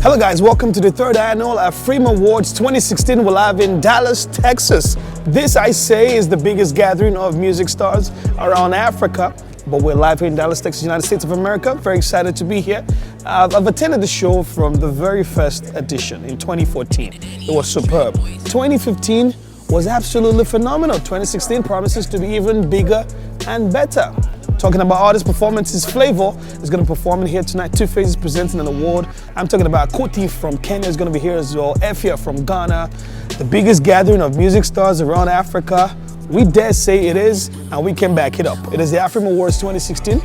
Hello guys, welcome to the third annual AFRIMMA Awards 2016. We're live in Dallas, Texas. This, I say, is the biggest gathering of music stars around Africa, but we're live here in Dallas, Texas, United States of America. Very excited to be here. I've attended the show from the very first edition in 2014. It was superb. 2015 was absolutely phenomenal. 2016 promises to be even bigger and better. Talking about artist performances, Flavor is going to perform in here tonight. Two Faces presenting an award. I'm talking about Koti from Kenya is going to be here as well. Efia from Ghana. The biggest gathering of music stars around Africa. We dare say it is, and we can back it up. It is the AFRIMMA Awards 2016.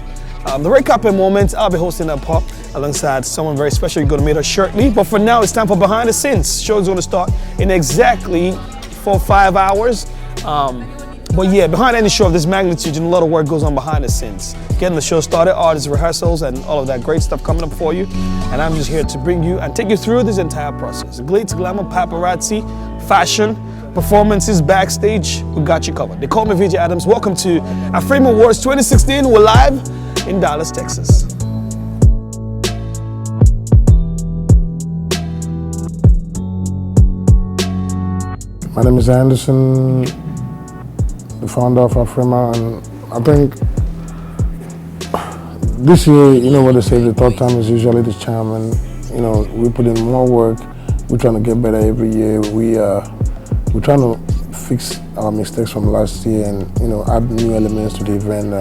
The red carpet moment, I'll be hosting that pop alongside someone very special. You're going to meet her shortly. But for now, it's time for Behind the Scenes. Show's going to start in exactly 4 or 5 hours. But yeah, behind any show of this magnitude, a lot of work goes on behind the scenes. Getting the show started, artists, rehearsals, and all of that great stuff coming up for you. And I'm just here to bring you and take you through this entire process. Glitz, glamour, paparazzi, fashion, performances, backstage, we got you covered. They call me VJ Adams. Welcome to AFRIMMA Awards 2016. We're live in Dallas, Texas. My name is Anderson, the founder of AFRIMMA, and I think this year, you know what they say, the third time is usually the charm, and you know, we put in more work. We're trying to get better every year. We're trying to fix our mistakes from last year and, you know, add new elements to the event.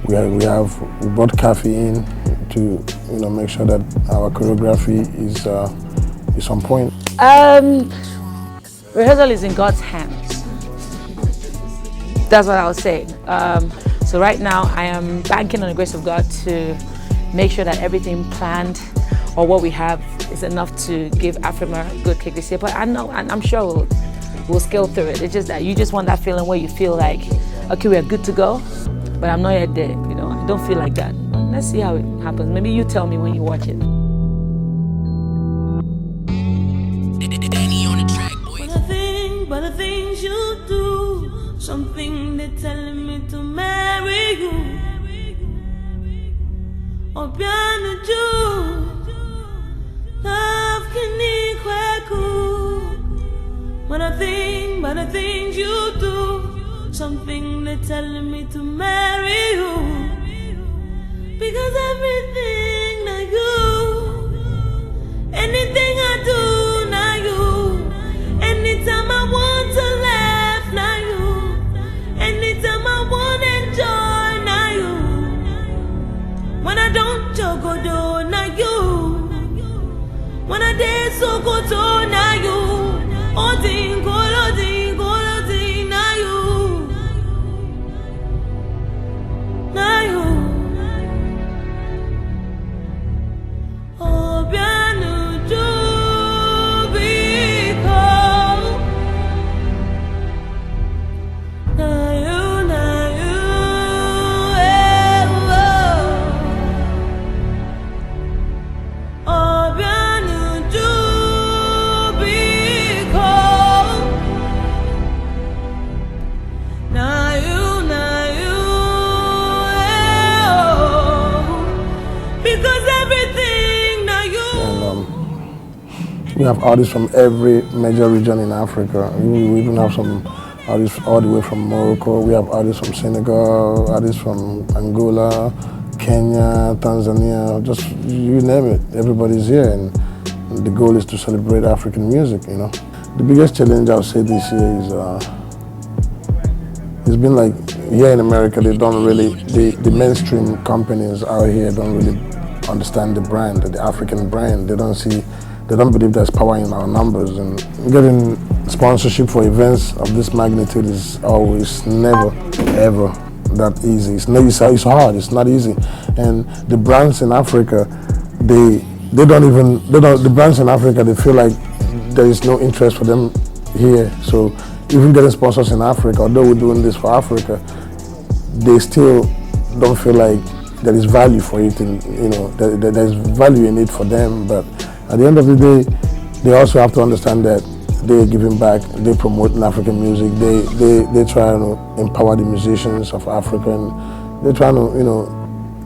We brought Kathy in to, you know, make sure that our choreography is on point. Rehearsal is in God's hands. That's what I was saying. So right now I am banking on the grace of God to make sure that everything planned or what we have is enough to give AFRIMMA a good kick this year. But I know, and I'm sure we'll scale through it. It's just that you just want that feeling where you feel like, okay, we're good to go, but I'm not yet there. You know, I don't feel like that. Let's see how it happens. Maybe you tell me when you watch it. But the things you do, something they're telling me to marry you. Oh, piano Jew, love can equal. But the things you do, something they're telling me to marry you. Because everything now you, anything I do now you. Anytime I want to laugh, now you. Anytime I want to enjoy, now you. When I don't joke, do now you. When I dance, so go to now you. Oh, ding, go, ding, now you. Now you. Oh, piano, we have artists from every major region in Africa. We even have some artists all the way from Morocco. We have artists from Senegal, artists from Angola, Kenya, Tanzania, just you name it. Everybody's here, and the goal is to celebrate African music, you know. The biggest challenge I would say this year is it's been like here in America, they don't really, the mainstream companies out here don't really understand the brand, the African brand. They don't believe there's power in our numbers, and getting sponsorship for events of this magnitude is always never, ever that easy. It's hard, it's not easy. And the brands in Africa, the brands in Africa, they feel like there is no interest for them here. So even getting sponsors in Africa, although we're doing this for Africa, they still don't feel like there is value for it, and you know, there's value in it for them. But at the end of the day, they also have to understand that they're giving back, they promote African music, they try to empower the musicians of Africa, and they're trying to, you know,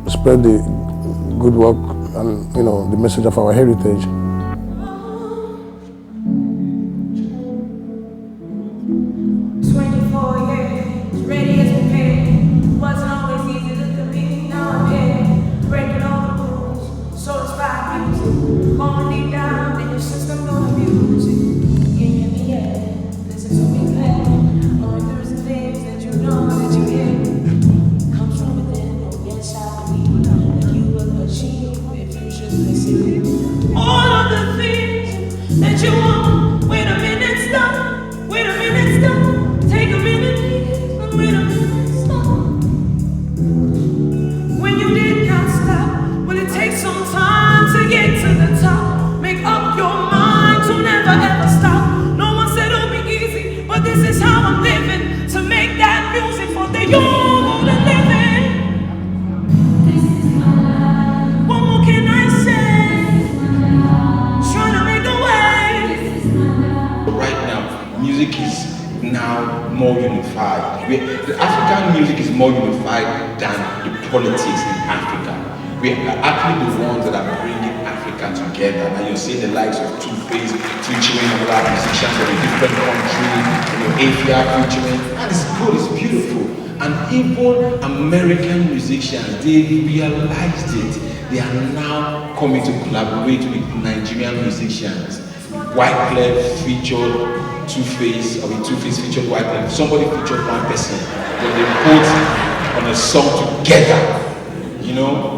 spread the good work and, you know, the message of our heritage. is how I'm living, to make that music for the young and living. What more can I say? Trying to make a way. Right now, music is now more unified. The African music is more unified than the politics in Africa. We are actually the ones that are bringing Africa together. And you're seeing the likes of Two-Face featuring other musicians from a different country, Asia featuring, and it's good, it's beautiful. And even American musicians, they realized it. They are now coming to collaborate with Nigerian musicians. Wyclef featured Two-Face, Two-Face featured Wyclef. Somebody featured one person. When they put on a song together,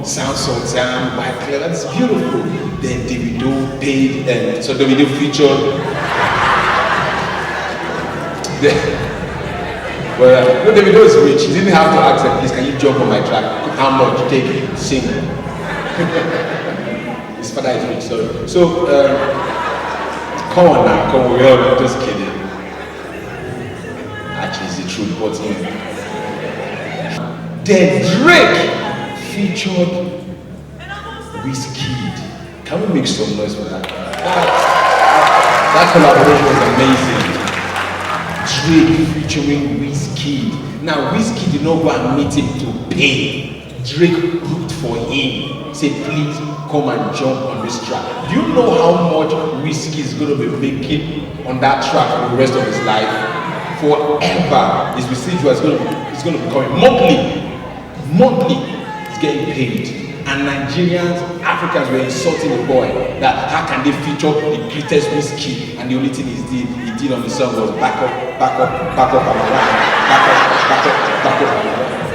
Sound Sultan, Wyclef, that's beautiful. Then Davido paid, so Davido featured. Well, Davido is rich. He didn't have to ask them, please, can you jump on my track? How much? Take it, sing. His father is rich, sorry. So, come on now, come on, we're just kidding. Actually, it's the truth, but then Drake featured Wizkid. Can we make some noise for that? That collaboration was amazing. Drake featuring Wizkid. Now Wizkid did not go and meet him to pay. Drake looked for him. Said, please come and jump on this track. Do you know how much Wizkid is going to be making on that track for the rest of his life? Forever. His residual is going to be coming monthly. Getting paid. And Nigerians, Africans were insulting the boy that how can they feature the greatest Wizkid, and the only thing he did on the song was back up, I'm around, back up, I'm around.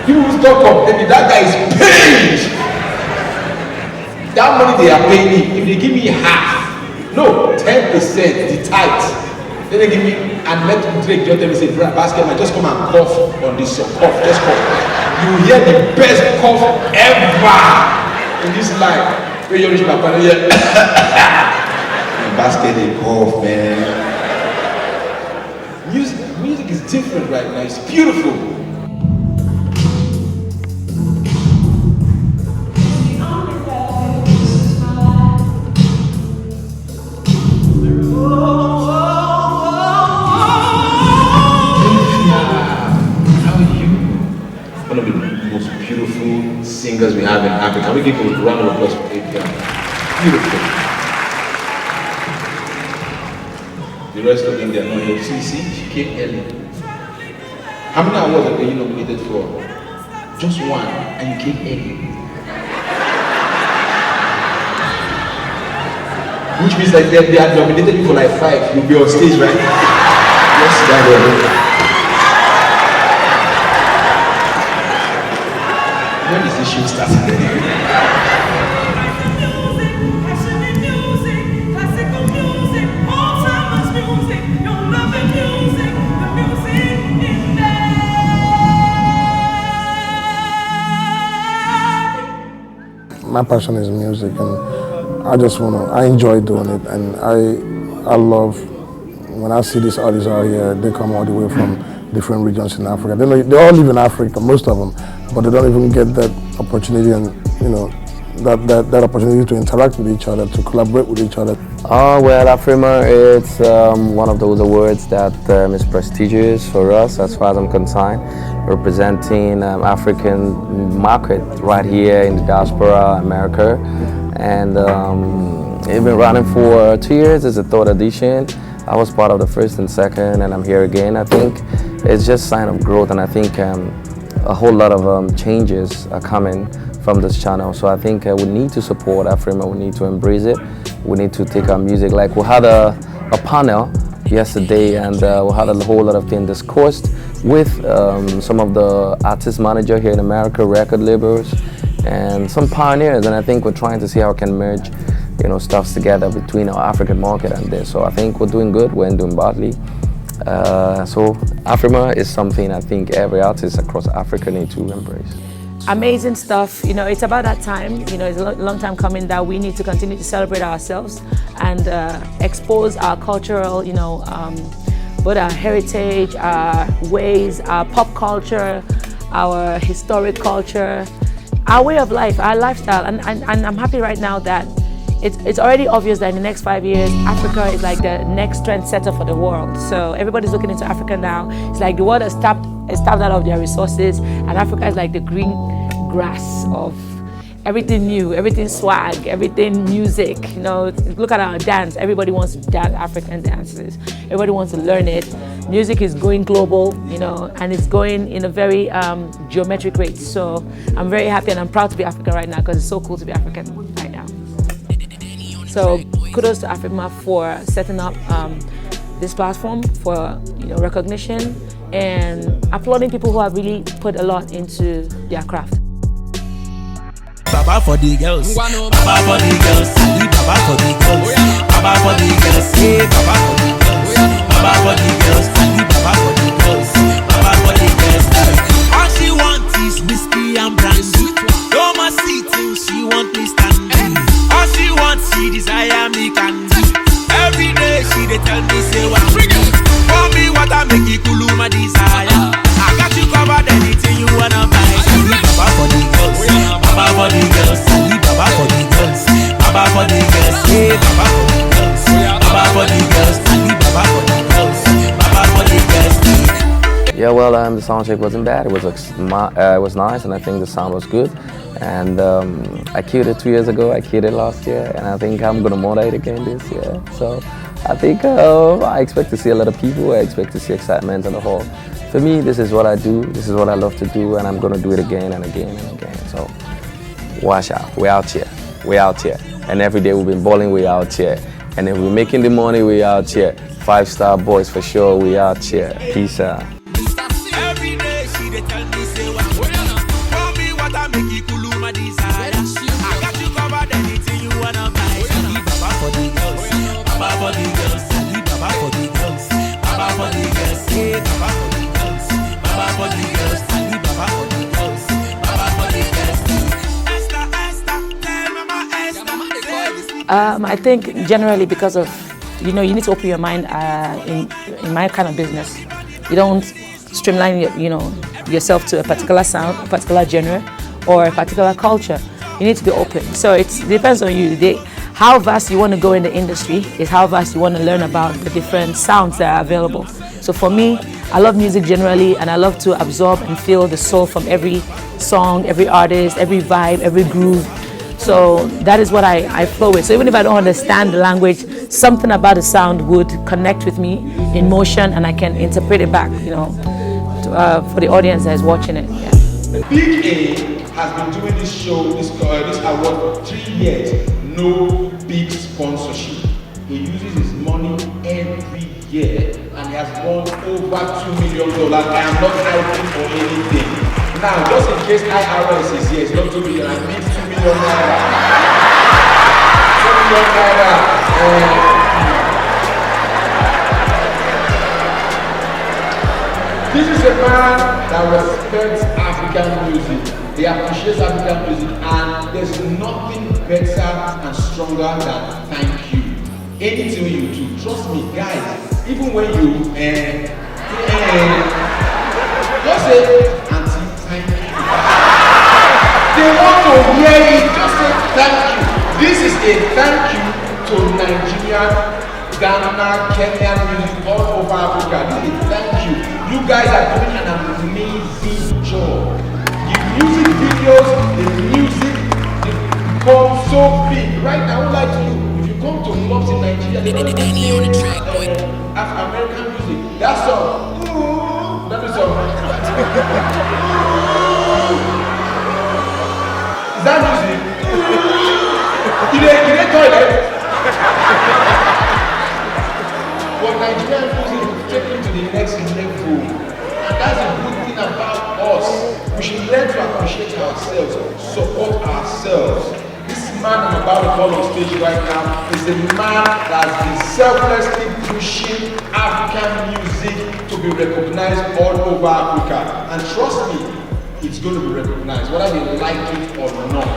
People will stop complaining, that guy is paid. That money they are paying me, if they give me half, no, 10%, the tithe, then they give me, and let Drake just tell me, say, Basketman, just come and cough on this song, just cough. You hear the best cough ever in this life. When you reach my partner, yeah. Basket they cough, man. Music is different right now. It's beautiful. Singers we have in Africa. Can we give a round of applause for AFRIMMA? Beautiful. The rest of them, they are not here. See, she came early. How many awards are you nominated for? Just one, and you came early. Which means that they are nominated you for like 5. You'll be on stage, right? Yes, that way. When is this show starting? My passion is music, and I enjoy doing it, and I love when I see these artists out here. They come all the way from different regions in Africa. They all live in Africa, most of them, but they don't even get that opportunity, and that opportunity to interact with each other, to collaborate with each other. Well, AFRIMMA, it's one of those awards that is prestigious for us, as far as I'm concerned, representing African market right here in the Diaspora, America, and it's been running for 2 years. It's the 3rd edition. I was part of the 1st and 2nd, and I'm here again. I think it's just a sign of growth, and I think a whole lot of changes are coming from this channel. So I think we need to support AFRIMMA, we need to embrace it, we need to take our music. Like we had a panel yesterday, and we had a whole lot of things discussed with some of the artist manager here in America, record labels, and some pioneers, and I think we're trying to see how we can merge stuffs together between our African market and this. So I think we're doing good, we're doing badly. So AFRIMMA is something I think every artist across Africa need to embrace. Amazing stuff. It's about that time. It's a long time coming that we need to continue to celebrate ourselves and expose our cultural, both our heritage, our ways, our pop culture, our historic culture, our way of life, our lifestyle. And I'm happy right now that it's already obvious that in the next 5 years, Africa is like the next trendsetter for the world. So everybody's looking into Africa now. It's like the world has tapped out of their resources, and Africa is like the green grass of everything new, everything swag, everything music. You know, look at our dance. Everybody wants to dance African dances. Everybody wants to learn it. Music is going global, you know, and it's going in a very geometric rate. So I'm very happy and I'm proud to be African right now because it's so cool to be African right now. So kudos to AFRIMMA for setting up this platform for recognition and applauding people who have really put a lot into their craft. Baba for the girls, Baba for the girls, Baba for the girls, Baba for the girls, Baba for the girls, Baba for the girls, Baba for the girls, Baba for the girls. All she wants is whiskey and brandy. No more sitting, she want me standing. All she wants, she desire me candy. Every day she dey tell me say what bring it. For me what I make it cool my desire. I got you covered anything you wanna buy. Baba for the girls, Baba for the girls, Baba for the girls, Baba for the girls, Baba for the girls, Baba for the girls, Baba for the girls, Baba for the girls. Yeah, well, the sound check wasn't bad. It was nice, and I think the sound was good. And I killed it 2 years ago. I killed it last year, and I think I'm gonna moderate again this year. So I think I expect to see a lot of people. I expect to see excitement on the whole. For me, this is what I do. This is what I love to do, and I'm gonna do it again and again and again. So watch out. We're out here. We're out here, and every day we've been balling. We're out here, and if we're making the money, we're out here. 5-star boys for sure. We out here. Peace out. Every day she dey tell me say what for me what I make it cool my desire. I got you covered anything you wanna buy. Baba for the girls, Baba for the girls, Baba for the girls, Baba for the girls, Baba for the girls, Baba for the girls, Baba for the girls, Baba for the girls. Esther, Esther, tell Mama Esther. I think generally because of you need to open your mind in my kind of business. You don't streamline yourself to a particular sound, a particular genre, or a particular culture. You need to be open. So it depends on you. How vast you want to go in the industry is how vast you want to learn about the different sounds that are available. So for me, I love music generally, and I love to absorb and feel the soul from every song, every artist, every vibe, every groove. So that is what I flow with. So even if I don't understand the language, something about the sound would connect with me in motion, and I can interpret it back, for the audience that is watching it. Yeah. Big A has been doing this show, this award for 3 years. No big sponsorship. He uses his money every year, and he has won over $2 million. I am not helping for anything. Now, just in case IRS is here, it's not 2 million. I need 2 million naira. 2 million naira. This is a man that respects African music. He appreciates African music, and there's nothing better and stronger than thank you. Anything you do, trust me, guys. Even when you just say, Auntie, thank you. They want to hear it. Just say thank you. This is a thank you to Nigeria, Ghana, Kenya, music all over Africa. This is a thank you. You guys are doing an amazing job. The music videos, the music, they become so big. Right now, I would like to you, if you come to clubs in Nigeria, they don't play American music. That song, that is song. Is that music? In a toilet? But Nigerian music is taken to the next level. And that's a good thing about us. We should learn to appreciate ourselves, support ourselves. This man I'm about to call on stage right now is a man that has been selflessly pushing African music to be recognized all over Africa. And trust me, it's going to be recognized, whether they like it or not.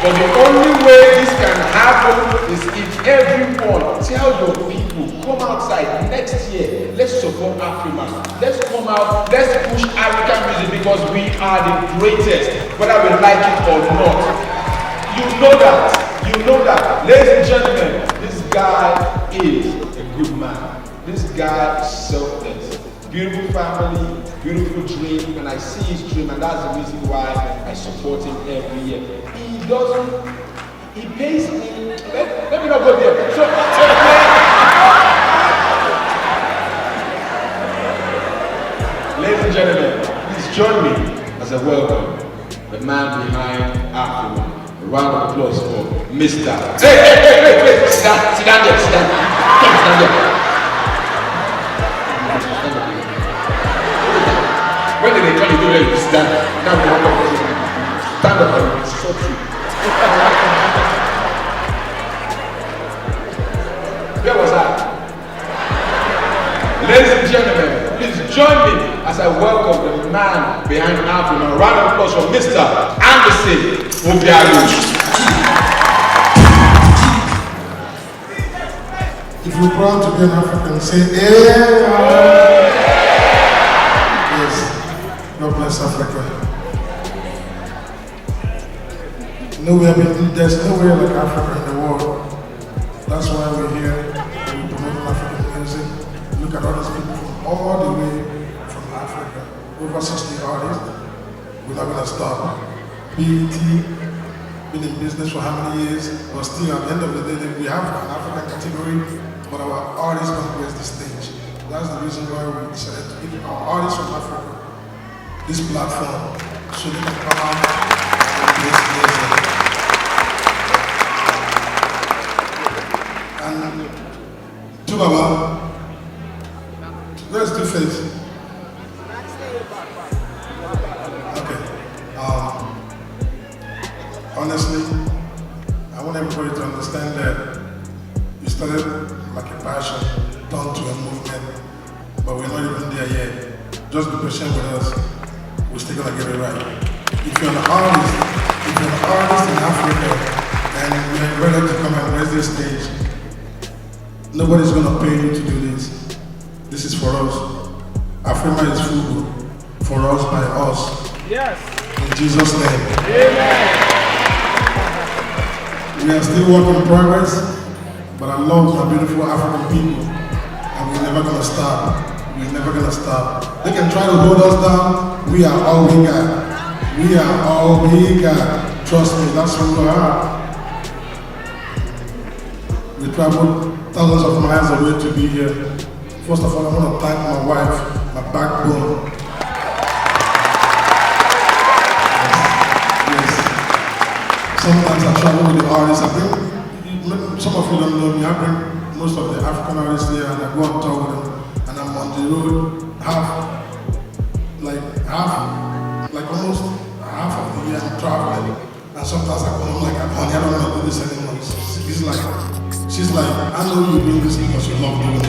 But the only way this can happen is if everyone tell your people people, come outside next year. Let's support AFRIMA. Let's come out, let's push African music because we are the greatest, whether we like it or not. You know that. You know that. Ladies and gentlemen, this guy is a good man. This guy is selfless. Beautiful family, beautiful dream, and I see his dream, and that's the reason why I support him every year. He pays me. Let me not go there. So, ladies and gentlemen, please join me as I welcome the man behind AFRIMA. A round of applause for Mr. Hey, sit down there, sit down. Come, stand there. When did they tell you to let you stand? Now we have to stand up and shut you. Where was I? Ladies and gentlemen, please join me as I welcome the man behind AFRIMA. A round of applause for Mr. Anderson Obiaru. If you're proud to be an African, say yeah. Yes. God bless Africa. There's nowhere like Africa in the world. That's why we're here. We promote African music. Look at all these people from all the way from Africa. Over 60 artists. We're not going to stop. BET, been in business for how many years? But still, at the end of the day, we have an African category, but our artists don't grace the stage. That's the reason why we decided to give our artists from Africa this platform so they can come out and place music. And to Baba, let's do face. Okay. Honestly, I want everybody to understand that we started like a passion, turned to a movement, but we're not even there yet. Just be patient with us. We're still gonna get it right. If you're an artist in Africa and you're ready to come and raise this stage, nobody's gonna pay you to do this. This is for us. AFRIMA is food for us by us. Yes. In Jesus' name. Amen. We are still work in progress, but I love my beautiful African people, and we're never gonna stop. We're never gonna stop. They can try to hold us down. We are all we got. We are all we got. Trust me, that's who we are. We traveled thousands of miles away to be here. First of all, I want to thank my wife, my backbone. Yes. Sometimes I travel with the artists. Some of you don't know me. I bring most of the African artists here, and I go and talk with them. And I'm on the road almost half of the year I'm traveling. And sometimes I come like, honey, I don't want to do this anymore. She's like, I know you doing this because you love doing it.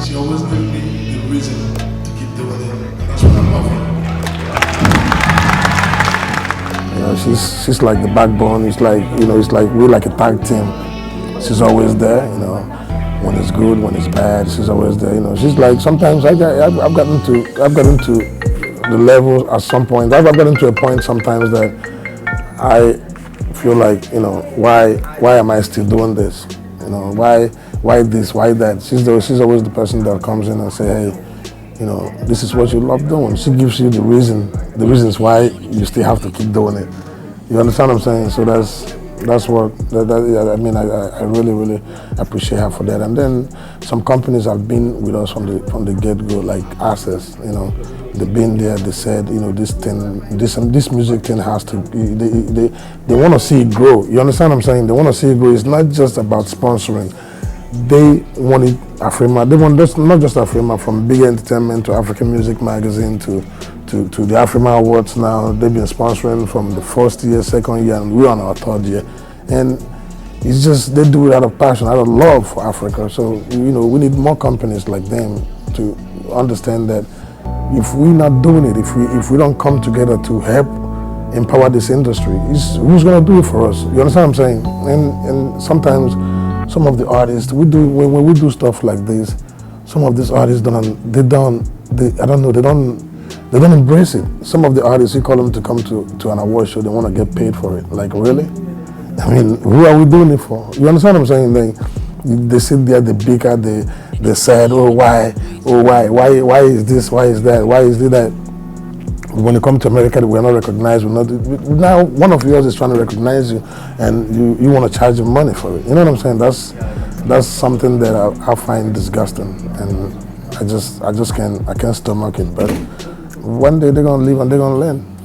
She always gives me the reason to keep doing it. And that's what I love. You know, she's like the backbone. It's like, you know, it's like we're like a tag team. She's always there, you know. When it's good, when it's bad, she's always there. You know, she's like, sometimes I've gotten to the level at some point. I've gotten to a point sometimes that I feel like, you know, why am I still doing this? You know, why this, why that? She's always the person that comes in and say, hey, you know, this is what you love doing. She gives you the reasons why you still have to keep doing it. You understand what I'm saying? So that's what I mean. I really appreciate her for that. And then some companies have been with us from the get-go, like Asurf. You know, they've been there. They said, you know, this music thing has to. They want to see it grow. You understand what I'm saying? They want to see it grow. It's not just about sponsoring. They want it AFRIMA. They want this, not just AFRIMA, from Big Entertainment to African Music Magazine to the AFRIMA Awards now. They've been sponsoring from the first year, second year, and we're on our third year. And it's just, they do it out of passion, out of love for Africa. So, you know, we need more companies like them to understand that if we're not doing it, if we don't come together to help empower this industry, who's going to do it for us? You understand what I'm saying? And sometimes some of the artists, when we do stuff like this, some of these artists I don't know, they don't embrace it. Some of the artists, you call them to come to an award show, they want to get paid for it. Like, really? I mean, who are we doing it for? You understand what I'm saying? Like, they sit there, they bicker, they said, why is this, why is that, why is that? When you come to America, we're not recognized. Now one of yours is trying to recognize you, and you want to charge them money for it. You know what I'm saying? That's something that I find disgusting, and I can't stomach it. But one day they're gonna leave and they're gonna learn.